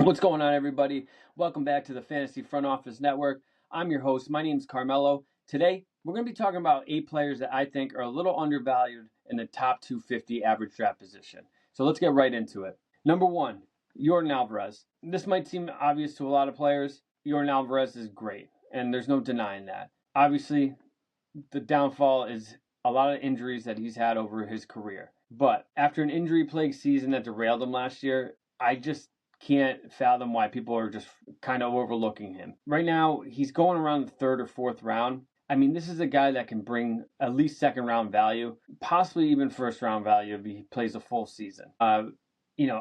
What's going on, everybody? Welcome back to the Fantasy Front Office Network. I'm your host. My name's Carmelo. Today, we're going to be talking about 8 players that I think are a little undervalued in the top 250 average draft position. So let's get right into it. Number 1, Yordan Alvarez. This might seem obvious to a lot of players. Yordan Alvarez is great, and there's no denying that. Obviously, the downfall is a lot of injuries that he's had over his career. But after an injury-plagued season that derailed him last year, I just can't fathom why people are just kind of overlooking him. Right now, he's going around the 3rd or 4th round. I mean, this is a guy that can bring at least 2nd round value, possibly even 1st round value if he plays a full season. I'm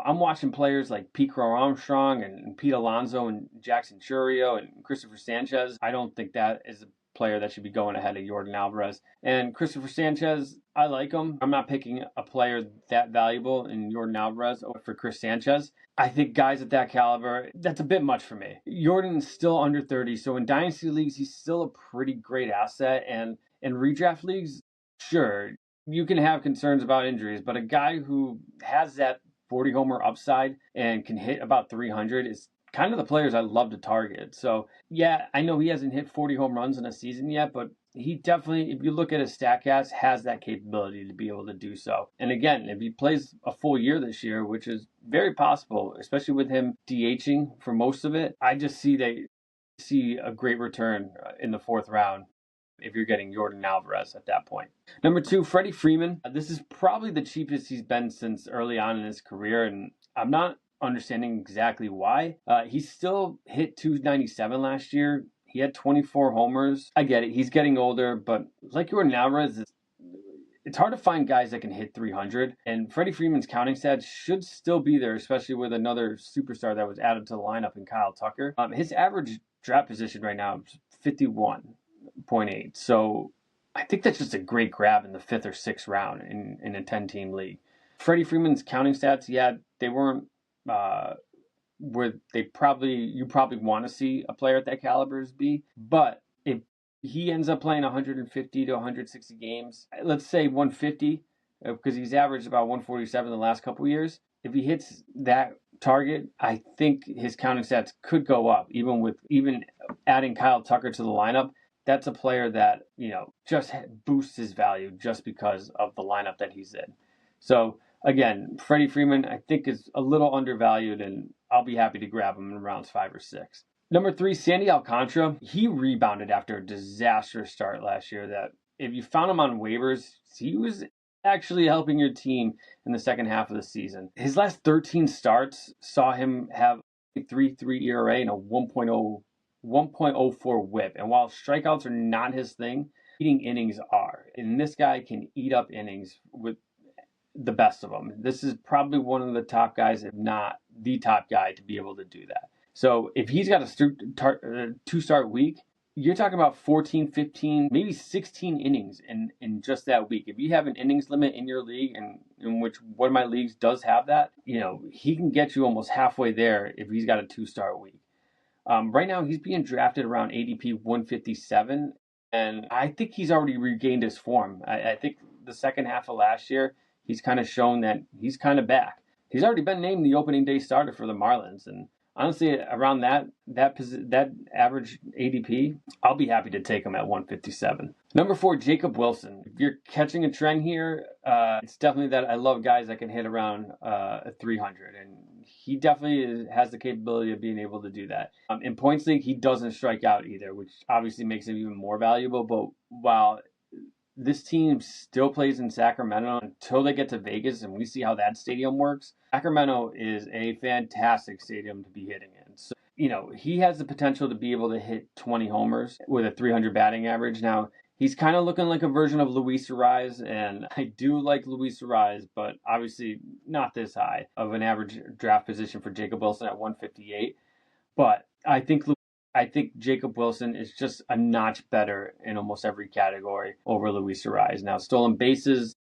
watching players like Pete Crow-Armstrong and Pete Alonso and Jackson Chourio and Christopher Sanchez. I don't think that is a player that should be going ahead of Yordan Alvarez. And Christopher Sanchez, I like him. I'm not picking a player that valuable in Yordan Alvarez over for Chris Sanchez. I think guys at that caliber, that's a bit much for me. Yordan is still under 30, so in dynasty leagues, he's still a pretty great asset. And in redraft leagues, sure, you can have concerns about injuries, but a guy who has that 40 homer upside and can hit about 300 is kind of the players I love to target. So, yeah, I know he hasn't hit 40 home runs in a season yet, but he definitely, if you look at his StatCast, has that capability to be able to do so. And again, if he plays a full year this year, which is very possible, especially with him DHing for most of it, I just see a great return in the 4th round if you're getting Yordan Alvarez at that point. Number 2, Freddie Freeman. This is probably the cheapest he's been since early on in his career, and I'm not understanding exactly why. He still hit 297 last year. He had 24 homers. I get it. He's getting older, but like Yordan Alvarez, it's hard to find guys that can hit 300. And Freddie Freeman's counting stats should still be there, especially with another superstar that was added to the lineup in Kyle Tucker. His average draft position right now is 51.8. So I think that's just a great grab in the 5th or 6th round in a 10-team league. Freddie Freeman's counting stats, yeah, they weren't where you probably want to see a player at that caliber be, but if he ends up playing 150 to 160 games, let's say 150, because he's averaged about 147 the last couple years, if he hits that target, I think his counting stats could go up, even adding Kyle Tucker to the lineup. That's a player that, just boosts his value just because of the lineup that he's in. So again, Freddie Freeman, I think, is a little undervalued, and I'll be happy to grab him in rounds 5 or 6. Number 3, Sandy Alcantara. He rebounded after a disastrous start last year that if you found him on waivers, he was actually helping your team in the second half of the season. His last 13 starts saw him have a 3.3 ERA and a 1.04 whip. And while strikeouts are not his thing, eating innings are. And this guy can eat up innings with the best of them. This is probably one of the top guys, if not the top guy, to be able to do that. So if he's got a 2-start week, you're talking about 14, 15, maybe 16 innings in just that week. If you have an innings limit in your league, and in which one of my leagues does have that, he can get you almost halfway there if he's got a 2-start week. Right now, he's being drafted around ADP 157, and I think he's already regained his form. I think the second half of last year, he's kind of shown that he's kind of back. He's already been named the opening day starter for the Marlins, and honestly, around that average ADP, I'll be happy to take him at 157. Number 4, Jacob Wilson. If you're catching a trend here, it's definitely that I love guys that can hit around 300, and he definitely has the capability of being able to do that. In points league, he doesn't strike out either, which obviously makes him even more valuable. But while this team still plays in Sacramento until they get to Vegas, and we see how that stadium works. Sacramento is a fantastic stadium to be hitting in. So, he has the potential to be able to hit 20 homers with a 300 batting average. Now, he's kind of looking like a version of Luis Arraez, and I do like Luis Arraez, but obviously not this high of an average draft position for Jacob Wilson at 158. But I think Jacob Wilson is just a notch better in almost every category over Luis Arraez. Now, stolen bases,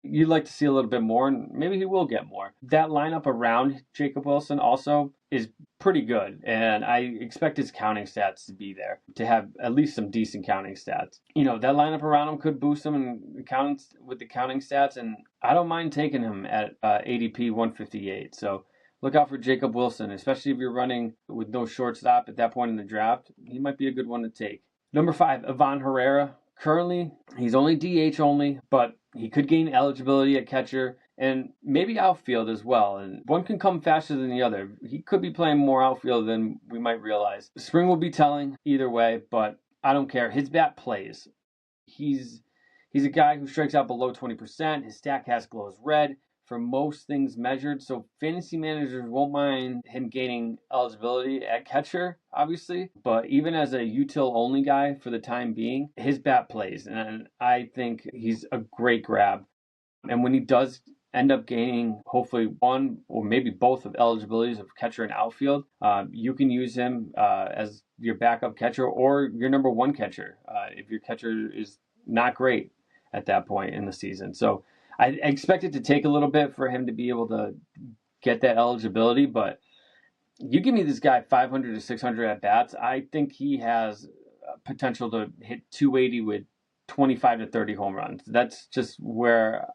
you'd like to see a little bit more, and maybe he will get more. That lineup around Jacob Wilson also is pretty good, and I expect his counting stats to be there, to have at least some decent counting stats. That lineup around him could boost him with the counting stats, and I don't mind taking him at ADP 158. So look out for Jacob Wilson, especially if you're running with no shortstop at that point in the draft. He might be a good one to take. Number 5, Ivan Herrera. Currently, he's only DH only, but he could gain eligibility at catcher and maybe outfield as well. And one can come faster than the other. He could be playing more outfield than we might realize. Spring will be telling either way, but I don't care. His bat plays. He's a guy who strikes out below 20%. His StatCast glows red for most things measured, so fantasy managers won't mind him gaining eligibility at catcher, obviously, but even as a util only guy for the time being, his bat plays, and I think he's a great grab. And when he does end up gaining hopefully one or maybe both of eligibilities of catcher and outfield, you can use him as your backup catcher or your number one catcher if your catcher is not great at that point in the season. So I expect it to take a little bit for him to be able to get that eligibility, but you give me this guy 500 to 600 at bats, I think he has potential to hit 280 with 25 to 30 home runs. That's just where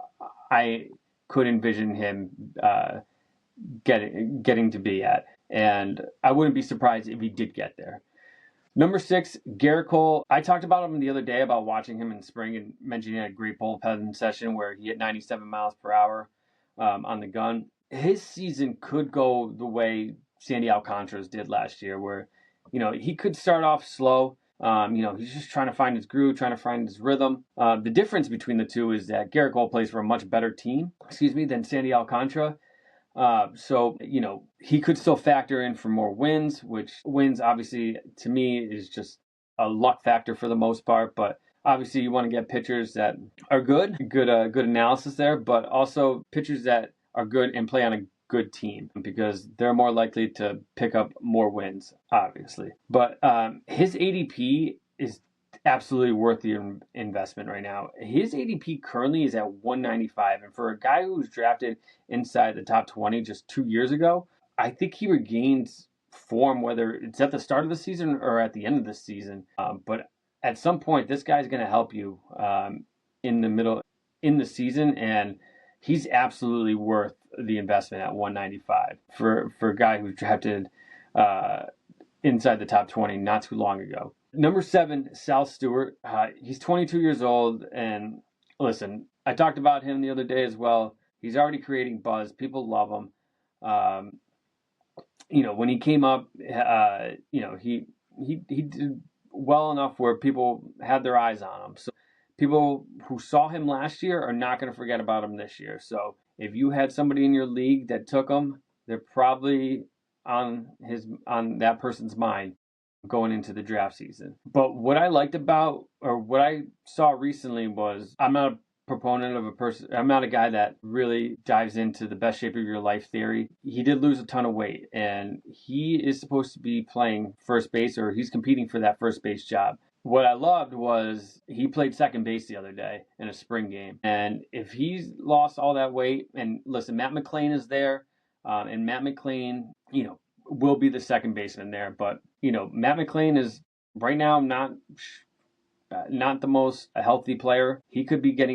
I could envision him getting to be at, and I wouldn't be surprised if he did get there. Number 6, Gerrit Cole. I talked about him the other day about watching him in spring and mentioning a great bullpen session where he hit 97 miles per hour on the gun. His season could go the way Sandy Alcantara's did last year, where he could start off slow. He's just trying to find his groove, trying to find his rhythm. The difference between the two is that Gerrit Cole plays for a much better team, than Sandy Alcantara. So he could still factor in for more wins, which wins obviously to me is just a luck factor for the most part. But obviously you want to get pitchers that are good analysis there, but also pitchers that are good and play on a good team because they're more likely to pick up more wins, obviously. But his ADP is absolutely worth the investment right now. His ADP currently is at 195, and for a guy who was drafted inside the top 20 just 2 years ago, I think he regains form, whether it's at the start of the season or at the end of the season. But at some point, this guy's going to help you in the season, and he's absolutely worth the investment at 195 for a guy who's drafted inside the top 20 not too long ago. Number 7, Sal Stewart. He's 22 years old, and listen, I talked about him the other day as well. He's already creating buzz. People love him. When he came up, he did well enough where people had their eyes on him. So people who saw him last year are not going to forget about him this year. So if you had somebody in your league that took him, they're probably on that person's mind going into the draft season. But what I liked about, or what I saw recently was, I'm not a proponent of I'm not a guy that really dives into the best shape of your life theory. He did lose a ton of weight, and he is supposed to be playing first base, or he's competing for that first base job. What I loved was he played second base the other day in a spring game. And if he's lost all that weight, and listen, Matt McLain is there, and Matt McLain, will be the second baseman there. But, Matt McLain is right now not the most healthy player. He could get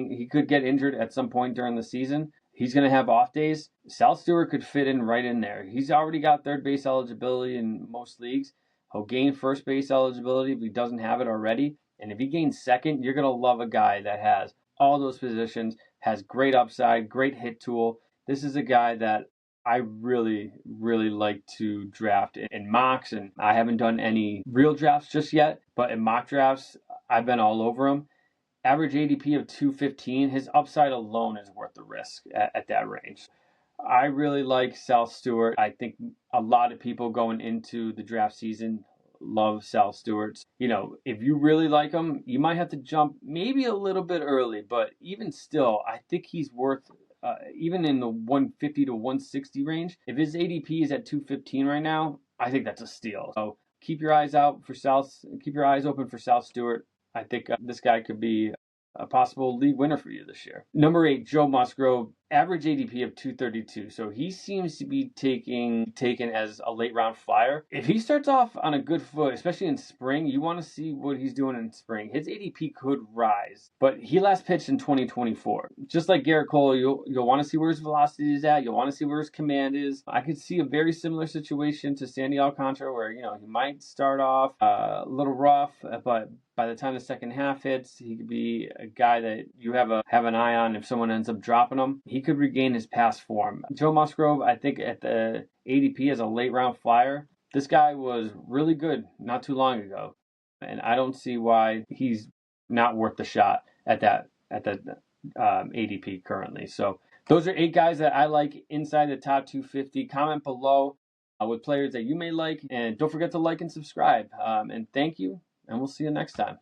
injured at some point during the season. He's going to have off days. Sal Stewart could fit in right in there. He's already got third base eligibility in most leagues. He'll gain first base eligibility if he doesn't have it already. And if he gains second, you're going to love a guy that has all those positions, has great upside, great hit tool. This is a guy that I really, really like to draft in mocks, and I haven't done any real drafts just yet, but in mock drafts, I've been all over him. Average ADP of 215, his upside alone is worth the risk at that range. I really like Sal Stewart. I think a lot of people going into the draft season love Sal Stewart. If you really like him, you might have to jump maybe a little bit early, but even still, I think he's worth even in the 150 to 160 range. If his ADP is at 215 right now, I think that's a steal. So keep your eyes open for Sal Stewart. I think this guy could be a possible league winner for you this year. Number 8, Joe Musgrove. average ADP of 232. So he seems to be taken as a late round flyer. If he starts off on a good foot, especially in spring, you want to see what he's doing in spring. His ADP could rise, but he last pitched in 2024. Just like Gerrit Cole, you'll want to see where his velocity is at. You'll want to see where his command is. I could see a very similar situation to Sandy Alcantara, where he might start off a little rough, but by the time the second half hits, he could be a guy that you have an eye on. If someone ends up dropping him, he could regain his past form. Joe Musgrove, I think at the ADP as a late round flyer, this guy was really good not too long ago, and I don't see why he's not worth the shot at the ADP currently. So those are 8 guys that I like inside the top 250. Comment below with players that you may like, and don't forget to like and subscribe. And thank you. And we'll see you next time.